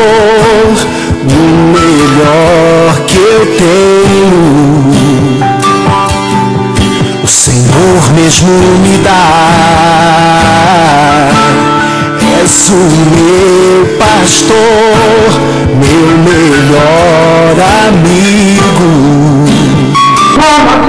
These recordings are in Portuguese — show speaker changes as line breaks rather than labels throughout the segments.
o melhor que eu tenho, o Senhor mesmo me dá. És o meu pastor, meu melhor amigo.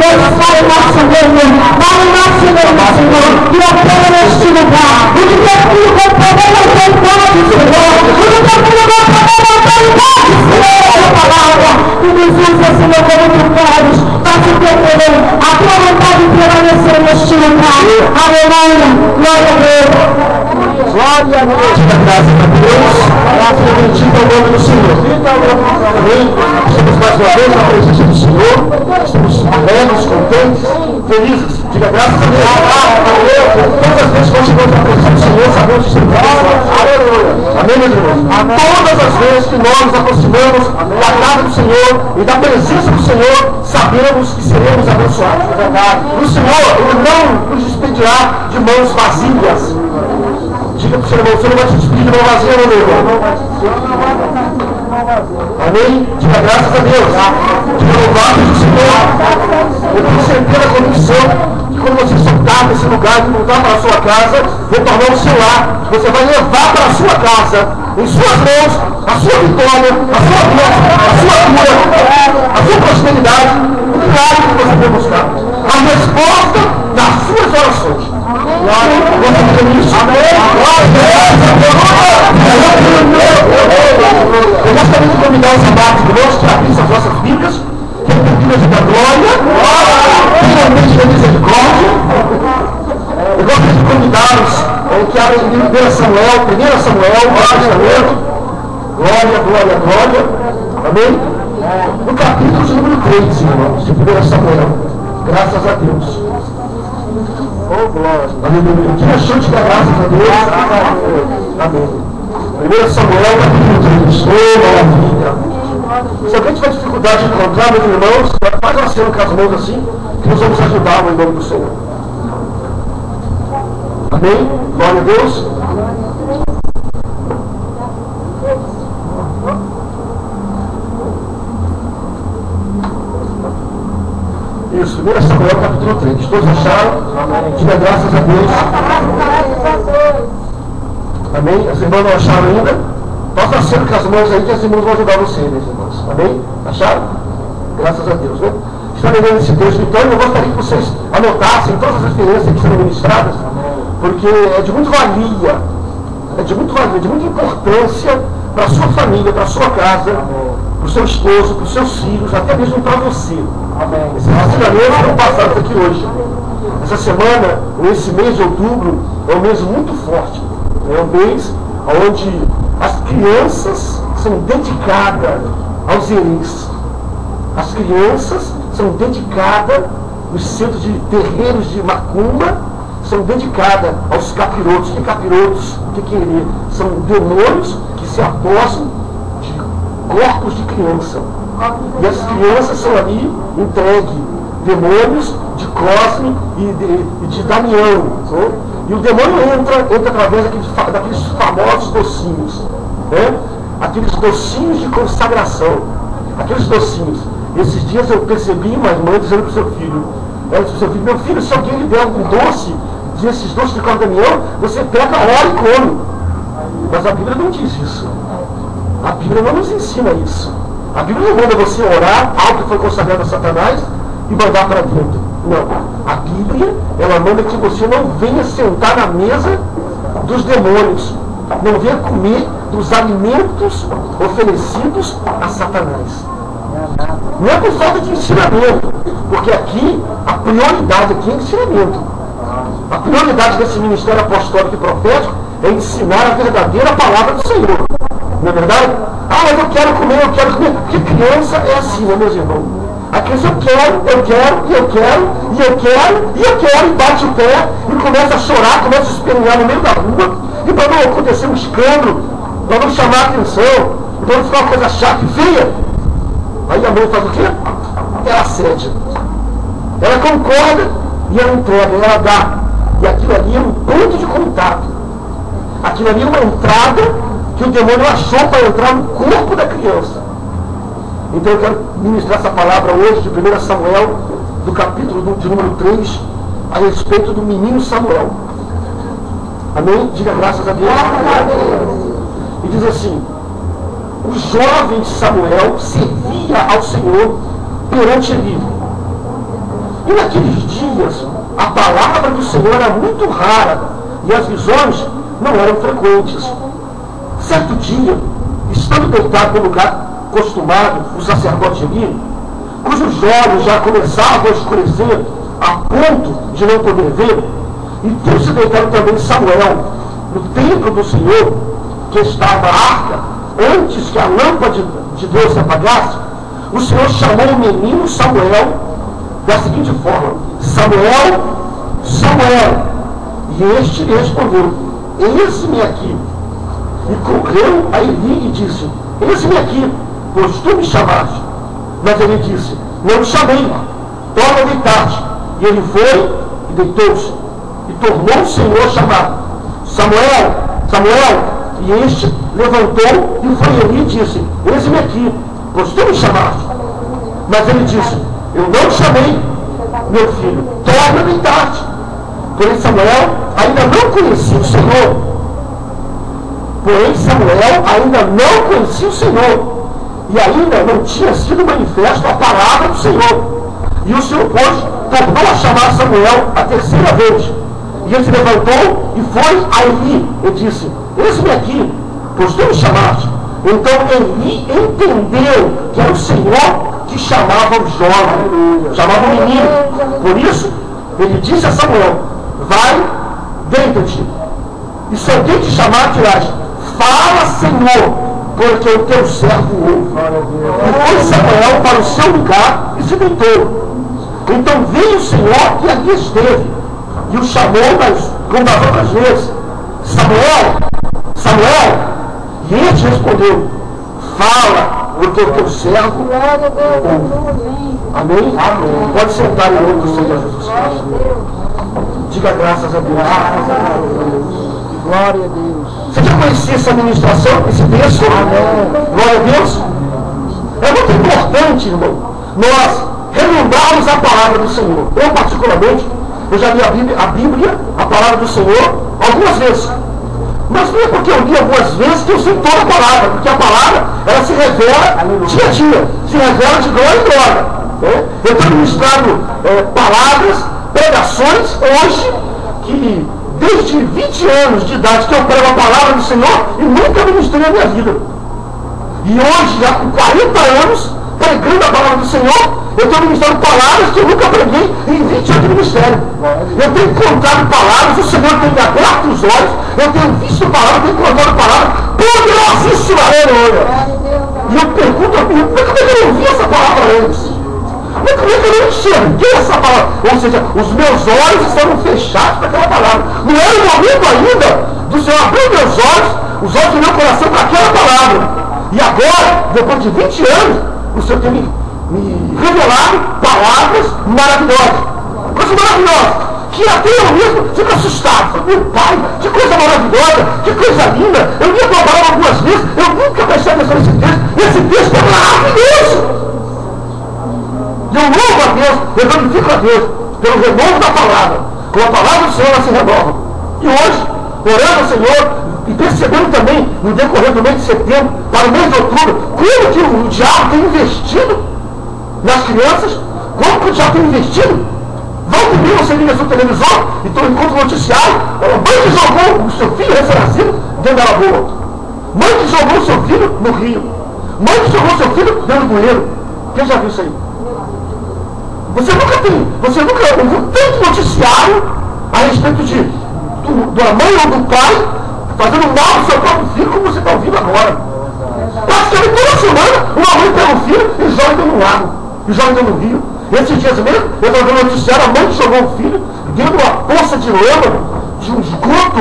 Vai o nosso reino, vai o nosso reino, Senhor, e opera neste lugar. O que teu filho vai poder na autoridade, Senhor. O que teu filho vai poder na autoridade, Senhor, da palavra. E nos usa, Senhor, como tu queres, para te querer, a tua vontade permanecer neste lugar. Aleluia, glória a Deus.
Glória a Deus. Diga graças a Deus. Graças a bendita ao nome do Senhor. Amém. Estamos mais uma vez na presença do Senhor. Estamos alegres, contentes, felizes. Diga graças a Deus. Todas as vezes que nós chegamos na presença do Senhor, sabemos que estamos abençoados. Aleluia. Amém, meus irmãos? Todas as vezes que nós nos aproximamos da casa do Senhor e da presença do Senhor, sabemos que seremos abençoados. O Senhor, Ele não nos despedirá de mãos vazias. Diga para o seu irmão, você não vai te despedir de mão vazia, meu irmão. Amém? Diga graças a Deus. Diga louvado do Senhor. Eu tenho certeza, convicção, que quando você soltar desse lugar e voltar para a sua casa, retornar ao seu lar, você vai levar para a sua casa, em suas mãos, a sua vitória, a sua bênção, a sua cura, a sua prosperidade, o milagre que você tem buscado. A resposta das suas orações. Você tem isso? Amém? Eu gostaria de convidar os amados irmãos que abrissem as nossas Bíblias, que é a Bíblia da glória, finalmente da misericórdia. Eu gostaria de convidá-los que abrem 1 Samuel, Novo Testamento. Glória, glória, glória. Amém? No capítulo de número 3, irmãos, de 1 Samuel. Graças a Deus. Oh, glória. Aleluia. Que achou de dar graças a Deus? Amém. 1 Samuel, capítulo 3. Oh, maravilha. Se alguém tiver dificuldade de encontrar, meus irmãos, faz uma cena com as mãos assim, que nós vamos ajudar no nome do Senhor. Amém? Glória a Deus. Isso, 1 Samuel capítulo 3. Todos acharam? Diga graças a Deus. Amém? As irmãs não acharam ainda? Nós nascemos com as mãos aí que as irmãs vão ajudar vocês, meus irmãos. Amém? Acharam? Graças a Deus, né? Está lendo esse texto, então eu gostaria que vocês anotassem todas as referências que serão ministradas, porque é de muito valia, de muita importância para a sua família, para a sua casa, para o seu esposo, para os seus filhos, até mesmo para você. Esses ensinamentos foram passados aqui hoje. Essa semana, esse mês de outubro, é um mês muito forte. É um mês onde as crianças são dedicadas aos hereis. As crianças são dedicadas, os centros de terreiros de macumba, são dedicadas aos capirotos. Que capirotos? O que é herê? São demônios que se apossam de corpos de criança. E as crianças são ali entregues, demônios de Cosme e de Damião. Né? E o demônio entra através daqueles famosos docinhos. Né? Aqueles docinhos de consagração. Aqueles docinhos. Esses dias eu percebi uma irmã dizendo para o seu filho, ela disse para o seu filho, meu filho, se alguém lhe der algum doce, desses doces de Damião, você pega, ora e come. Mas a Bíblia não diz isso. A Bíblia não nos ensina isso. A Bíblia não manda você orar algo que foi consagrado a Satanás e mandar para dentro. Não. A Bíblia, ela manda que você não venha sentar na mesa dos demônios. Não venha comer dos alimentos oferecidos a Satanás. Não é por falta de ensinamento, porque aqui, a prioridade aqui é ensinamento. A prioridade desse ministério apostólico e profético é ensinar a verdadeira palavra do Senhor. Não é verdade? Ah, mas eu quero comer. Porque criança é assim, né, meus irmãos? A criança eu quero, e bate o pé, e começa a chorar, começa a espernear no meio da rua, e para não acontecer um escândalo, para não chamar a atenção, para não ficar uma coisa chata e feia. Aí a mãe faz o quê? Ela cede. Ela concorda e ela entrega, ela dá. E aquilo ali é um ponto de contato. Aquilo ali é uma entrada que o demônio achou para entrar no corpo da criança. Então eu quero ministrar essa palavra hoje de 1 Samuel, do capítulo de número 3, a respeito do menino Samuel. Amém? Diga graças a Deus. E diz assim: o jovem Samuel servia ao Senhor perante Eli. E naqueles dias, a palavra do Senhor era muito rara e as visões não eram frequentes. Certo dia, estando deitado no lugar costumado, o sacerdote Eli, cujos olhos já começavam a escurecer a ponto de não poder ver, e teve-se deitado também Samuel no templo do Senhor, que estava a arca, antes que a lâmpada de Deus se apagasse, o Senhor chamou o menino Samuel da seguinte forma: Samuel, Samuel. E este lhe respondeu: eis-me aqui. E correu a Eli e disse: eis-me aqui, pois tu me chamaste. Mas ele disse: não te chamei, torna a deitar-te. E ele foi e deitou-se. E tornou o Senhor a chamar: Samuel, Samuel. E este levantou e foi Eli e disse: eis-me aqui, pois tu me chamaste. Mas ele disse: eu não te chamei, meu filho, torna a deitar-te. Porém Samuel ainda não conhecia o Senhor. E ainda não tinha sido manifesta a palavra do Senhor. E o Senhor, pois, tornou a chamar Samuel a terceira vez. E ele se levantou e foi a Eli e disse: eis-me aqui, pois tu me chamaste. Então Eli entendeu que era o Senhor que chamava o jovem, chamava o menino. Por isso, ele disse a Samuel: vai, deita-te. E se alguém te chamar, dirás: fala, Senhor, porque o teu servo ouve. E foi Samuel para o seu lugar e se deitou. Então veio o Senhor e ali esteve, e o chamou como das outras vezes: Samuel, Samuel. E este respondeu: fala, porque o teu servo ouve. Amém? Amém. Pode sentar em nome do Senhor Jesus Cristo. Diga graças a Deus.
Glória a Deus.
Você já conhecia essa ministração, esse texto? Glória a Deus. É muito importante, irmão, nós relembrarmos a palavra do Senhor. Eu, particularmente, eu já li a Bíblia, a palavra do Senhor, algumas vezes. Mas não é porque eu li algumas vezes que eu sei toda a palavra, porque a palavra, ela se revela dia a dia, se revela de glória em glória. Né? Eu tenho ministrado palavras, pregações, hoje, que desde 20 anos de idade que eu prego a palavra do Senhor e nunca ministrei na minha vida. E hoje, já com 40 anos, pregando a palavra do Senhor, eu tenho ministrado palavras que eu nunca preguei em 20 anos de ministério. Eu tenho encontrado palavras, o Senhor tem me aberto os olhos, eu tenho visto palavras, eu tenho encontrado palavras poderosíssimas. E eu pergunto a mim: como é que eu não ouvi essa palavra antes? Como é que eu não enxerguei essa palavra? Ou seja, os meus olhos estavam fechados para aquela palavra. Não era o momento ainda do Senhor abrir meus olhos, os olhos do meu coração para aquela palavra. E agora, depois de 20 anos, o Senhor tem me revelado palavras maravilhosas. Coisas maravilhosas. Que até eu mesmo fico assustado. Meu Pai, que coisa maravilhosa, que coisa linda. Eu li a tua palavra algumas vezes, eu nunca prestei atenção nesse texto. Esse texto é maravilhoso. E eu louvo a Deus, eu glorifico a Deus pelo renovo da palavra. Com a palavra do Senhor ela se renova. E hoje, orando ao Senhor e percebendo também no decorrer do mês de setembro para o mês de outubro, como que o diabo tem investido nas crianças, como que o diabo tem investido. Volta e meia você liga seu televisor e encontra o noticiário: mãe que jogou o seu filho recém-nascido dentro da lagoa, mãe que jogou o seu filho no rio, mãe que jogou o seu filho dentro do bueiro. Quem já viu isso aí? Você nunca ouviu tanto noticiário a respeito da mãe ou do pai fazendo mal ao seu próprio filho como você está ouvindo agora. Praticamente toda semana uma mãe pega um filho e joga dentro do lago, e joga dentro do rio. Esses dias mesmo, eu estava vendo noticiário: a mãe que jogou o filho dentro de uma poça de lama, de um esgoto,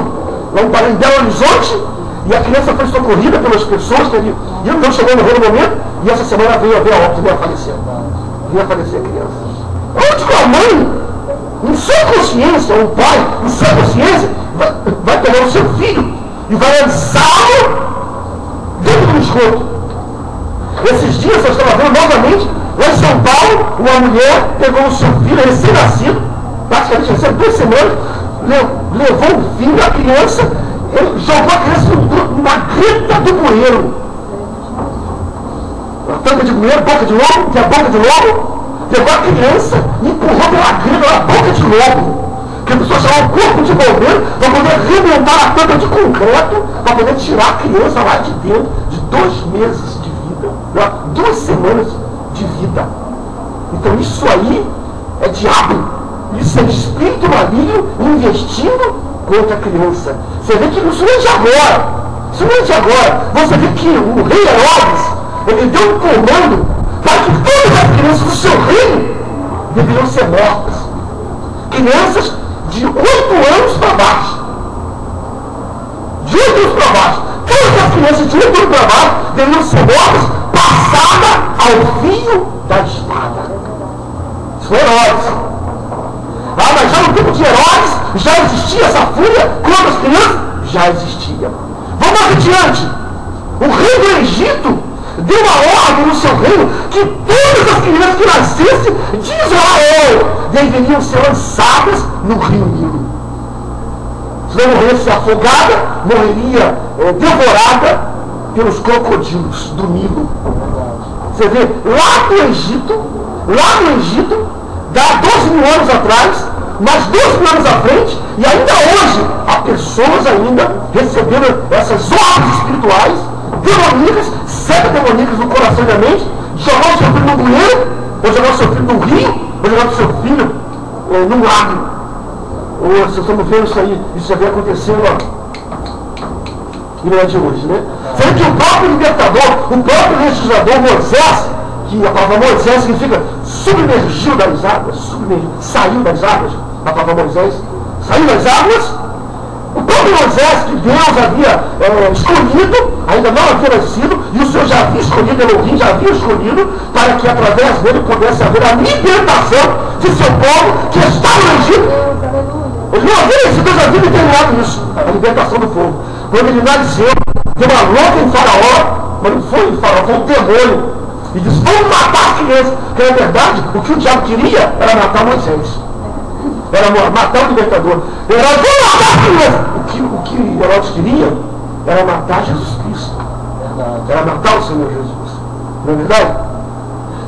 lá em Belo Horizonte, e a criança foi socorrida pelas pessoas que ali, e não chegou a morrer no momento, e essa semana veio a ver a óbito e veio a falecer. Veio a falecer a criança. Onde que a mãe, em sua consciência, ou o pai, em sua consciência, vai pegar o seu filho e vai lançá-lo dentro do esgoto. Esses dias eu estava vendo novamente, lá em São Paulo, uma mulher pegou o seu filho recém-nascido, praticamente recém 2 semanas, levou o filho, a criança, jogou a criança numa greta do bueiro. Uma tampa de bueiro, boca de lobo, que é a boca de lobo, pegou a criança e empurrou pela greta na boca de lobo. Que a pessoa chamar o corpo de bombeiro para poder arrebentar a tampa de concreto, para poder tirar a criança lá de dentro, de 2 meses de vida, 2 semanas de vida. Então isso aí é diabo, isso é espírito maligno investindo contra a criança. Você vê que isso não é de agora, isso não é de agora. Você vê que o rei Herodes, ele deu um comando para que todas as crianças do seu reino deveriam ser mortas. Crianças de 8 anos para baixo. De 8 anos para baixo. Todas as crianças de 8 anos para baixo deveriam ser mortas, passadas ao fio da espada. Isso foi Herodes. Mas já no tempo de Herodes, já existia essa fúria contra as crianças? Já existia. Vamos adiante. O rei do Egito deu uma ordem no seu reino que todas as crianças que nascessem de Israel deveriam ser lançadas no rio Nilo. Se não morresse afogada, morreria devorada pelos crocodilos do Nilo. Você vê, lá no Egito, dá 12 mil anos atrás, mais 12 mil anos à frente, e ainda hoje há pessoas ainda recebendo essas ordens espirituais demoníacas, setas demoníacas no coração e na mente, jogar o seu filho no bueiro, ou jogar o seu filho no rio, ou jogar o seu filho num lago. Ou se estamos vendo isso aí, isso já vem acontecendo, e não é de hoje, né? Sendo que o próprio libertador, o próprio legislador Moisés, que a palavra Moisés significa submergiu das águas, saiu das águas, a palavra Moisés saiu das águas. O próprio Moisés, que Deus havia escolhido, ainda não havia nascido, e o Senhor já havia escolhido, Elohim já havia escolhido, para que através dele pudesse haver a libertação de seu povo que estava no Egito. Ele não havia nascido, Deus havia determinado isso, a libertação do povo. Quando ele nasceu, deu uma louca em Faraó, mas não foi em Faraó, foi um demônio. E disse, vamos matar as crianças. Porque na verdade, o que o diabo queria era matar Moisés. Era matar o libertador. Herodes, vamos matar as crianças. O que Herodes queria era matar Jesus Cristo. Era matar o Senhor Jesus. Não é verdade?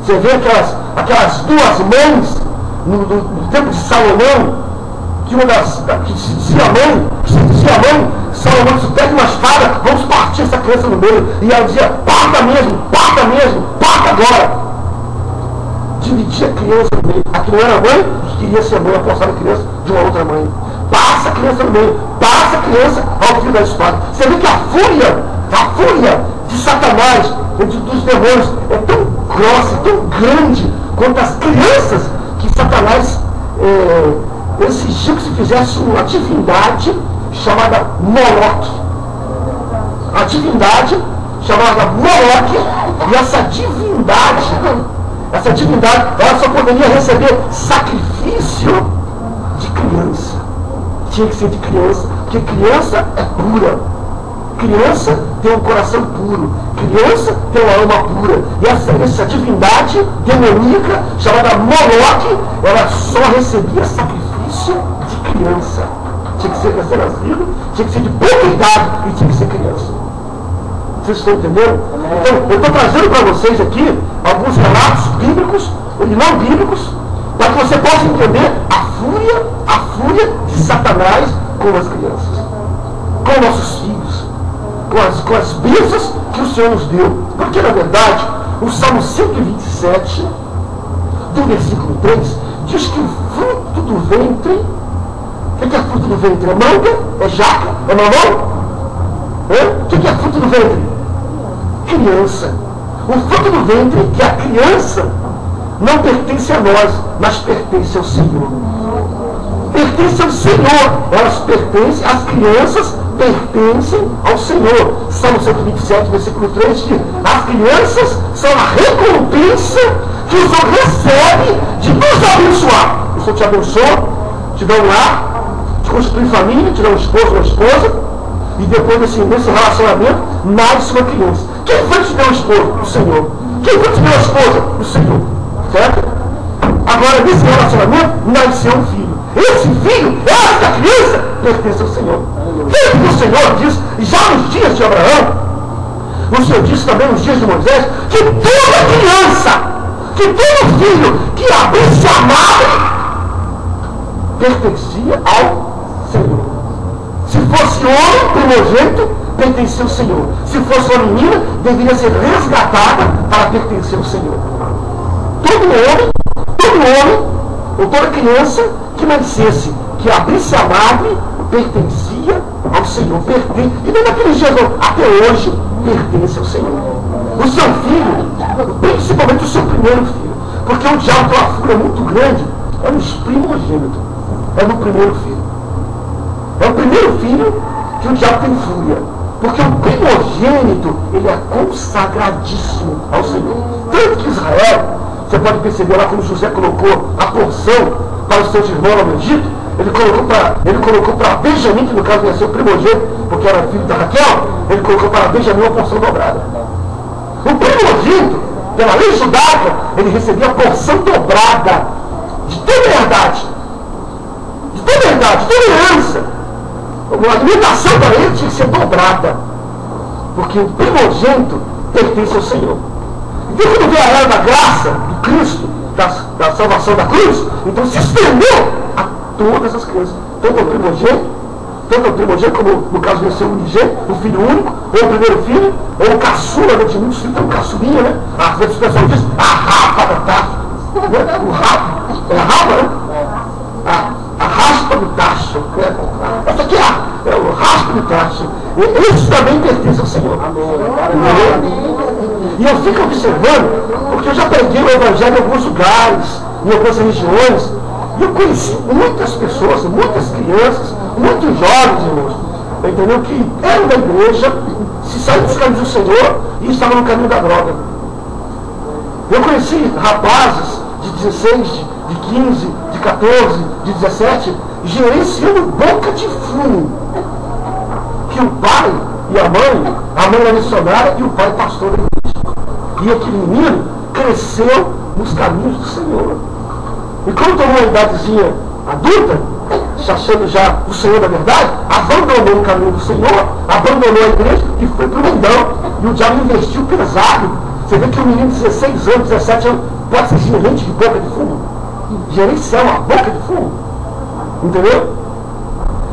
Você vê aquelas 2 mães no tempo de Salomão, que se dizia a mãe, Salomão disse, pega uma espada, vamos partir essa criança no meio. E ela dizia, parta mesmo, parta agora. Dividia a criança no meio. A que não era mãe, que queria ser mãe, apostar a criança de uma outra mãe. Passa a criança no meio, passa a criança ao fio da espada. Você vê que a fúria de Satanás, dos demônios, é tão grossa, tão grande quanto as crianças, que Satanás exigiu que se fizesse uma divindade chamada Moloque. A divindade chamada Moloque, e essa divindade, ela só poderia receber sacrifício de criança. Tinha que ser de criança, porque criança é pura. Criança tem um coração puro. Criança tem uma alma pura. E essa divindade demoníaca, chamada Moloque, ela só recebia sacrifício de criança. Tinha que ser recém-nascido, tinha que ser de pouca idade e tinha que ser criança. Vocês estão entendendo? Então, eu estou trazendo para vocês aqui alguns relatos bíblicos e não bíblicos, para que você possa entender a fúria de Satanás com as crianças, com nossos filhos, com as bênçãos que o Senhor nos deu. Porque, na verdade, o Salmo 127, do versículo 3, diz que o fruto do ventre, o que é fruto do ventre? É manga? É jaca? É mamão? O que é fruto do ventre? Criança. O fruto do ventre, que é a criança, não pertence a nós, mas pertence ao Senhor. Pertence ao Senhor. Elas pertencem, as crianças pertencem ao Senhor. Salmo 127, versículo 3 diz: as crianças são a recompensa que o Senhor recebe de nos abençoar. O Senhor te abençoa, te dá um lar, te constitui família, te dá um esposo, uma esposa, E depois nesse relacionamento, nasce uma criança. Quem foi que te deu o esposo? O Senhor. Quem foi que te deu a esposa? O Senhor. Certo? Agora, nesse relacionamento, nasceu um filho. Esse filho, essa criança, pertence ao Senhor. Veja que o Senhor diz, já nos dias de Abraão, o Senhor disse também nos dias de Moisés, que toda criança, que todo filho que abrisse a madre, pertencia ao Senhor. Se fosse homem primogênito, pertencia ao Senhor. Se fosse uma menina, deveria ser resgatada para pertencer ao Senhor. Todo homem, ou toda criança que nascesse, que abrisse a madre, pertencia ao Senhor. E não naqueles dias, até hoje, pertence ao Senhor. O seu filho, principalmente o seu primeiro filho, porque o diabo tem uma fúria muito grande, é nos primogênitos, é no primeiro filho. É o primeiro filho que o diabo tem fúria, porque o primogênito, ele é consagradíssimo ao Senhor. Tanto que Israel, você pode perceber lá quando José colocou a porção para os seus irmãos lá no Egito, ele colocou para Benjamim, que no caso ia ser o primogênito, porque era filho da Raquel, ele colocou para Benjamim uma porção dobrada. O primogênito, pela lei judaica, ele recebia a porção dobrada de toda a herdade, de toda a herança. A alimentação para ele tinha que ser dobrada, porque o primogênito pertence ao Senhor. Então, quando veio a era da graça, do Cristo, da salvação da cruz, então se estendeu a todas as crianças, tanto ao primogênito, como no caso de ser o unigênito, o filho único, ou o primeiro filho, ou o caçula, né, de muitos filhos, tem um caçulinha, né? Às vezes o pessoal diz, a rapa da taça, né? O rapa, é a rapa, né? A raspa do tacho, né? Essa aqui é o raspa do tacho. Esse também pertence ao Senhor. E eu fico observando, porque eu já preguei o Evangelho em alguns lugares, em algumas religiões, e eu conheci muitas pessoas, muitas crianças, muitos jovens, irmãos, entendeu? Que eram da igreja, se saíram dos caminhos do Senhor e estavam no caminho da droga. Eu conheci rapazes de 16, de 15, de 14, de 17, gerenciando boca de fumo. Que o pai e a mãe era missionária e o pai pastor da igreja. E aquele menino cresceu nos caminhos do Senhor. E quando tomou uma idadezinha adulta, achando já o Senhor da verdade, abandonou o caminho do Senhor, abandonou a igreja e foi para o mundão. E o diabo investiu pesado. Você vê que um menino de 16 anos, 17 anos, pode ser gerente de boca de fumo. Gerenciar uma boca de fumo. Entendeu?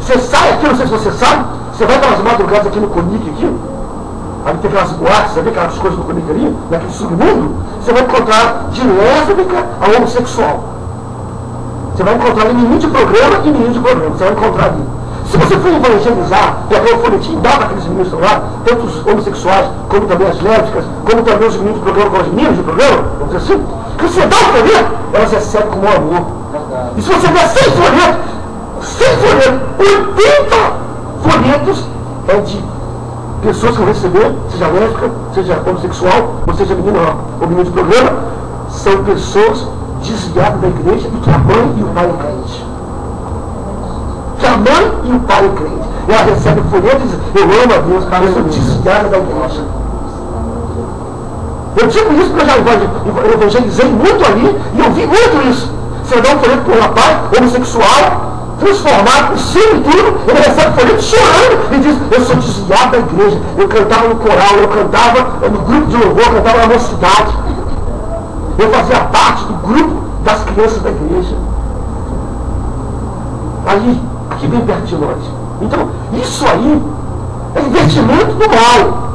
Você sai aqui, não sei se você sabe, você vai para as madrugadas aqui no Conic, aqui, ali tem aquelas boates, você vê aquelas coisas no Conic ali, naquele submundo, você vai encontrar de lésbica a homossexual. Você vai encontrar ali menino de programa e menino de programa. Você vai encontrar ali. Se você for evangelizar, pegar o folhetim e dar para aqueles meninos lá, tanto os homossexuais, como também as lésbicas, como também os meninos de programa, como as meninas de programa, vamos dizer assim, que você dá o folheto, elas recebem com o amor. E se você der 100 folhetos, 80 folhetos é de pessoas que vão receber, seja lésbica, seja homossexual, ou seja menino ou menino de programa, são pessoas desviadas da igreja e que a mãe e o pai é crente. Que a mãe e o pai é crente. Ela recebe folheto e diz, eu amo a Deus, eu sou desviada da igreja. Eu digo isso porque eu já evangelizei muito ali e eu vi muito isso. Você dá um folheto para um rapaz homossexual, transformado, por cima e tudo, ele recebe folheto chorando e diz, eu sou desviado da igreja. Eu cantava no coral, eu cantava no grupo de louvor, eu cantava na mocidade. Eu fazia parte do grupo das crianças da igreja. Ali, aqui bem perto de nós. Então, isso aí é investimento do mal.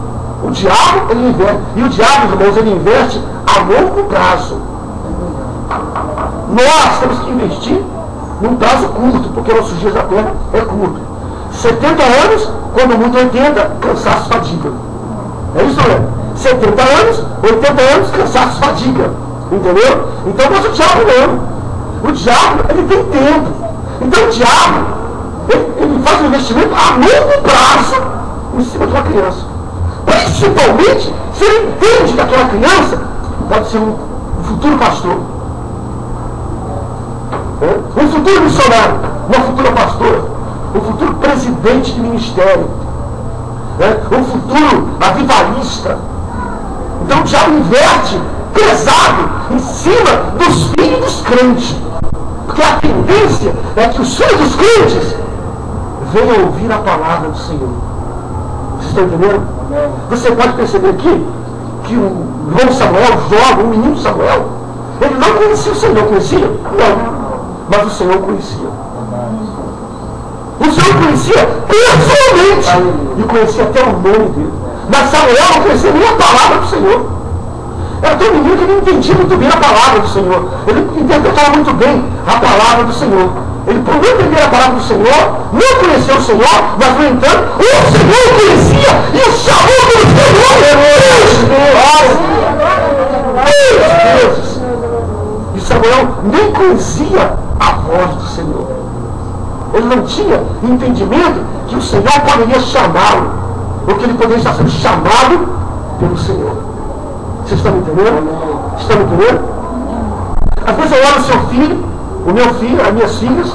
O diabo, ele investe. E o diabo, irmãos, ele investe a longo prazo. Nós temos que investir num prazo curto, porque nossos dias da terra é curto. 70 anos, quando muito 80, cansaço, fadiga. É isso, né? 70 anos, 80 anos, cansaço, fadiga. Entendeu? Então, mas o diabo não. O diabo, ele tem tempo. Então, o diabo, ele faz um investimento a longo prazo em cima de uma criança. Principalmente, se ele entende que aquela criança pode ser um futuro pastor. Um futuro missionário, uma futura pastora, um futuro presidente de ministério. né? Um futuro avivalista. Então o diabo inverte pesado em cima dos filhos dos crentes. Porque a tendência é que os filhos dos crentes venham ouvir a palavra do Senhor. Vocês estão entendendo? Você pode perceber aqui que o irmão Samuel, jovem, o menino Samuel, ele não conhecia o Senhor. Conhecia? Não. Mas o Senhor conhecia. O Senhor conhecia pessoalmente. E conhecia até o nome dele. Mas Samuel não conhecia nem a palavra do Senhor. Era tão menino que ele entendia muito bem a palavra do Senhor. Ele interpretava muito bem a palavra do Senhor. Ele, por não entender a palavra do Senhor, não conheceu o Senhor, mas, no entanto, o Senhor conhecia e o chamou pelo Senhor. 3 vezes. E Samuel nem conhecia a voz do Senhor. Ele não tinha entendimento que o Senhor poderia chamá-lo, ou que ele poderia estar sendo chamado pelo Senhor. Vocês estão me entendendo? Estão me entendendo? Às vezes eu olho o seu filho, o meu filho, as minhas filhas,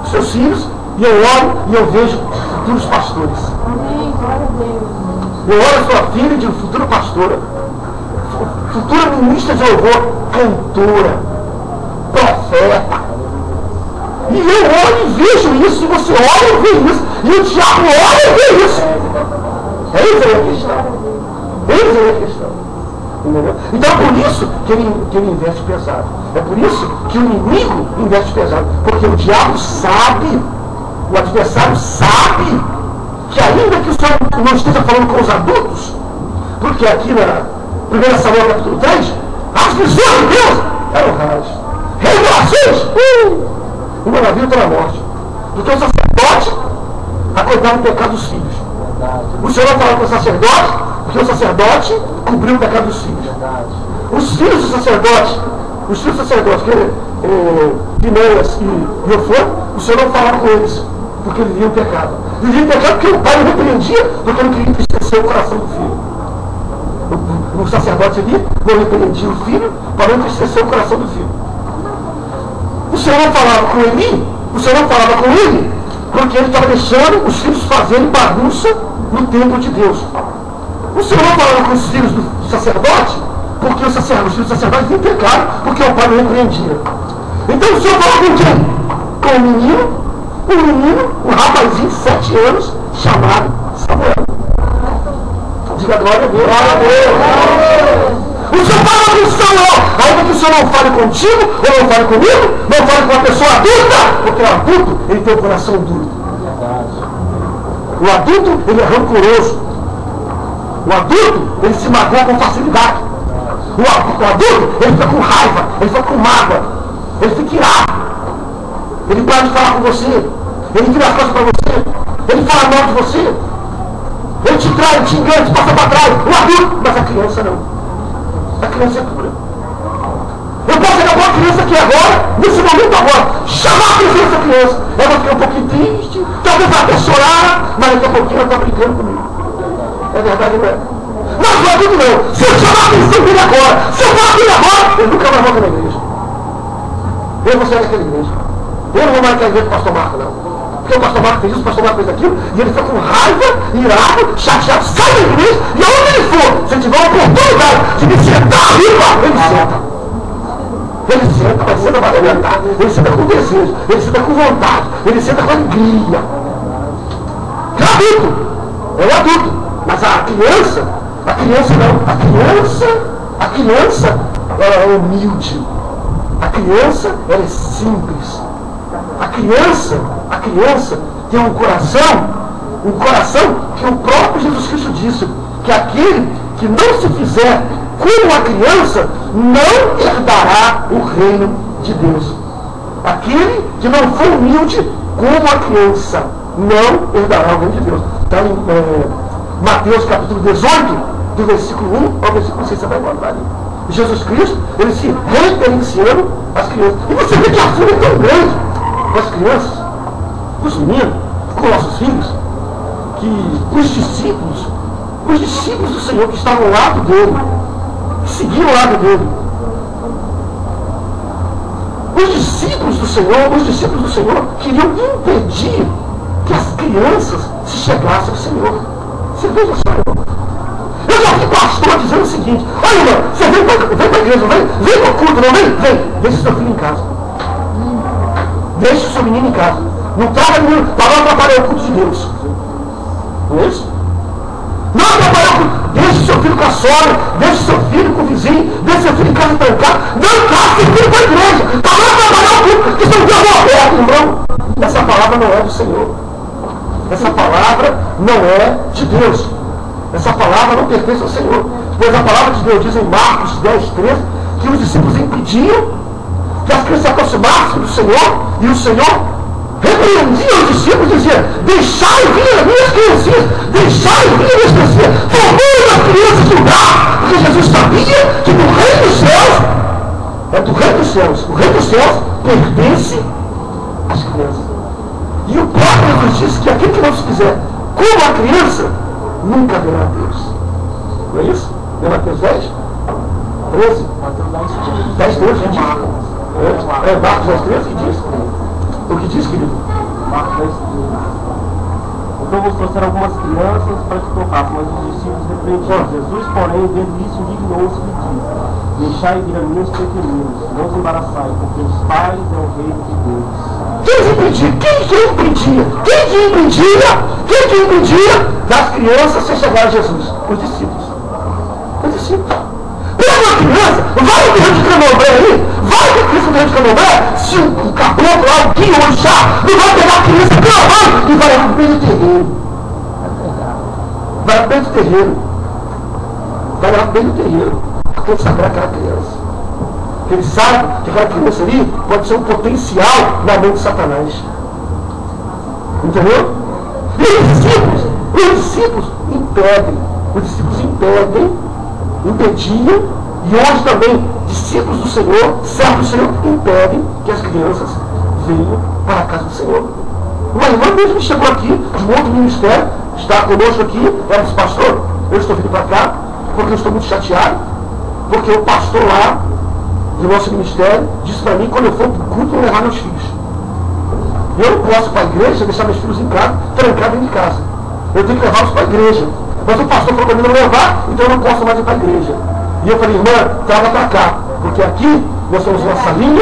os seus filhos, e eu olho e eu vejo futuros pastores. Eu olho a sua filha de futura pastora, futura ministra de louvor, cantora, profeta. E eu olho e vejo isso, e você olha e vê isso, e o diabo olha e vê isso. Eis aí a questão. Eis aí a questão. Entendeu? Então é por isso que ele investe pesado. É por isso que o inimigo investe pesado. Porque o diabo sabe, o adversário sabe, que ainda que o Senhor não esteja falando com os adultos, porque aqui na 1 Samuel capítulo 3, as visões de Deus eram raras. Revelações! Uma na vida, outra na morte. Porque o sacerdote acordava o pecado dos filhos. O Senhor não falava com o sacerdote, porque o sacerdote cobriu o pecado dos filhos. Os filhos do sacerdote, que Finéias e Ofrã, o Senhor não falava com eles, porque eles viam o pecado. Eles viam o pecado porque o pai não repreendia, porque não queria entristecer o coração do filho. O sacerdote ali não repreendia o filho para não entristecer o coração do filho. O Senhor não falava com ele, porque ele estava deixando os filhos fazerem bagunça no templo de Deus. O Senhor não falava com os filhos do sacerdote, porque os filhos do sacerdote vinham pecado, porque o pai não repreendia. Então o Senhor falava com quem? Com um menino, um rapazinho de 7 anos, chamado Samuel. Diga glória a Deus. Glória a Deus. O Senhor fala com Samuel, ainda que o Senhor não fale contigo, ou não fale comigo, não fale com uma pessoa adulta, porque o adulto, ele tem o coração duro. O adulto, ele é rancoroso. O adulto, ele se magoa com facilidade. O adulto, ele fica com raiva, ele fica com mágoa, ele fica irado. Ele para de falar com você, ele vira as costas para você, ele fala mal de você, ele te trai, te engana, te passa para trás. O adulto, mas a criança não. A criança é pura. Eu posso pegar uma criança aqui agora, nesse momento agora, chamar a presença da criança. Ela vai ficar um pouquinho triste, talvez vai até chorar, mas daqui a pouquinho ela está brincando comigo. É verdade, não é? Mas o adulto não. Se eu chamar a atenção dele agora, se eu falar dele agora, ele nunca mais volta na igreja. Eu vou sair daquela igreja. Eu não vou mais naquela igreja do pastor Marco, não. Porque o pastor Marco fez isso, o pastor Marco fez aquilo, e ele fica com raiva, irado, chateado, sai da igreja, e aonde ele for, se ele tiver uma oportunidade de me sentar riba, ele senta. Ele senta, mas senta para alimentar, ele senta com desejo, ele senta com vontade, ele senta com alegria. É adulto, é o adulto, mas a criança não, a criança ela é humilde, a criança ela é simples. A criança tem um coração que o próprio Jesus Cristo disse, que aquele que não se fizer como a criança, não herdará o reino de Deus. Aquele que não for humilde como a criança, não herdará o reino de Deus. Está em Mateus capítulo 18, do versículo 1 ao versículo 6, você vai encontrar ali. Jesus Cristo, ele se referenciando às crianças. E você vê que a fúria é tão grande com as crianças, com os meninos, com nossos filhos, que os discípulos do Senhor que estavam ao lado dele, que seguiam ao lado dele, os discípulos do Senhor queriam impedir que as crianças se chegassem ao Senhor. Você veja só, irmão. Eu já vi pastor dizendo o seguinte: olha, irmão, você vem para a igreja, vem para o culto, não vem? Deixa seu filho em casa. Deixa o seu menino em casa. Não traga menino para não atrapalhar o culto de Deus. Não é isso? Não atrapalhar o culto. Deixa seu filho com a sogra, deixa seu filho com o vizinho, deixa seu filho em casa trancado. Não traz seu filho para a igreja. Para não atrapalhar o culto, porque você não tem amor aberto, irmão. Essa palavra não é do Senhor. Essa palavra não é de Deus. Essa palavra não pertence ao Senhor. Pois a palavra de Deus diz em Marcos 10, 13, que os discípulos impediam que as crianças se aproximassem do Senhor, e o Senhor repreendia os discípulos e dizia: deixai vir as minhas criancinhas, deixai vir as minhas criancinhas, tomai as crianças de lugar, porque Jesus sabia que no reino dos céus, é do reino dos céus, o reino dos céus pertence às crianças. E o próprio Jesus disse que aquele que não se fizer como a criança, nunca verá Deus. Não é isso? Não é Mateus 10? 13? 10, 13, que diz? É Marcos 10, 13 que diz? O que diz, querido?
Marcos 10, 13. Então vos trouxeram algumas crianças para que tocassem, mas os discípulos repreendiam. Jesus, porém, vendo isso, indignou-se e disse: deixai vir a mim os pequeninos, não os embaraçai, porque os pais é o reino de Deus.
Quem impedia das crianças se chegar a Jesus? Os discípulos. Pega uma criança, vai no terreno de Candomblé aí, vai que a criança no terreno de Candomblé, se o caboclo lá, o guia, o orixá, não vai pegar a criança pela mão e vai no meio do terreiro. Vai no meio do terreiro. Vai lá no meio do terreiro. Para consagrar aquela criança. Ele sabe que aquela criança ali pode ser um potencial na mão de Satanás. Entendeu? E os discípulos impedem. Os discípulos impediam, e hoje também discípulos do Senhor, servos do Senhor, impedem que as crianças venham para a casa do Senhor. Uma irmã mesmo que chegou aqui de um outro ministério, está conosco aqui, ela disse: pastor, eu estou vindo para cá porque eu estou muito chateado, porque o pastor lá do nosso ministério disse para mim: quando eu for para o culto, eu vou levar meus filhos. Eu não posso ir para a igreja, deixar meus filhos em casa, trancar dentro de casa. Eu tenho que levá-los para a igreja. Mas o pastor falou para mim não levar, então eu não posso mais ir para a igreja. E eu falei: irmã, traga para cá, porque aqui nós temos uma salinha.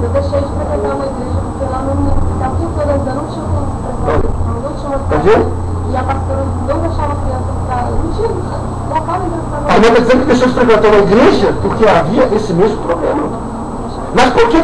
Eu deixei de frequentar uma igreja porque lá no tempo todo ainda não tinha como frequentar. Não tinha uma
Tá vendo?
E a pastora não deixava a criança ficar. Não tinha local ainda para.
A irmã está dizendo que deixou de frequentar uma igreja porque havia esse mesmo problema. Mas por que